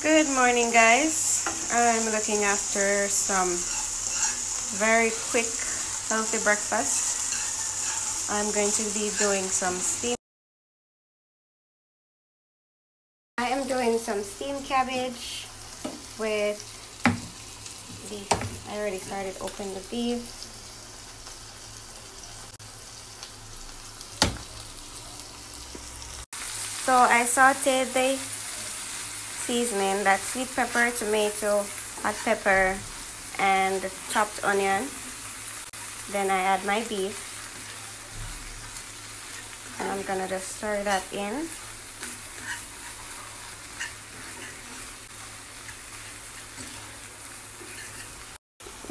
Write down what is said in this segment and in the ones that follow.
Good morning, guys. I'm looking after some very quick, healthy breakfast. I'm going to be doing some steamed. I am doing some steamed cabbage with beef. I already started opening the beef. So I sauteed the seasoning, that's sweet pepper, tomato, hot pepper, and chopped onion. Then I add my beef, and I'm gonna just stir that in.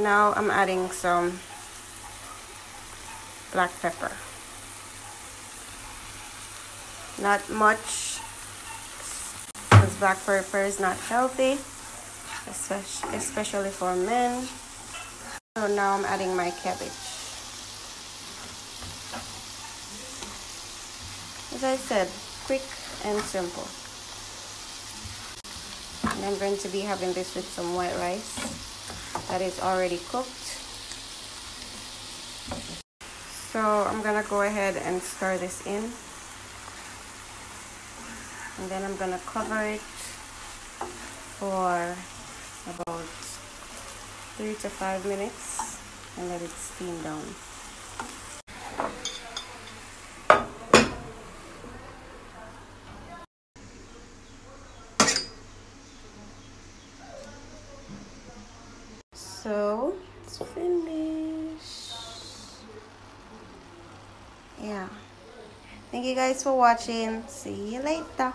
Now I'm adding some black pepper. Not much, because black pepper is not healthy, especially for men. So now I'm adding my cabbage. As I said, quick and simple. And I'm going to be having this with some white rice that is already cooked. So I'm gonna go ahead and stir this in. And then I'm gonna cover it for about 3 to 5 minutes and let it steam down. So it's finished. Yeah. Thank you guys for watching. See you later.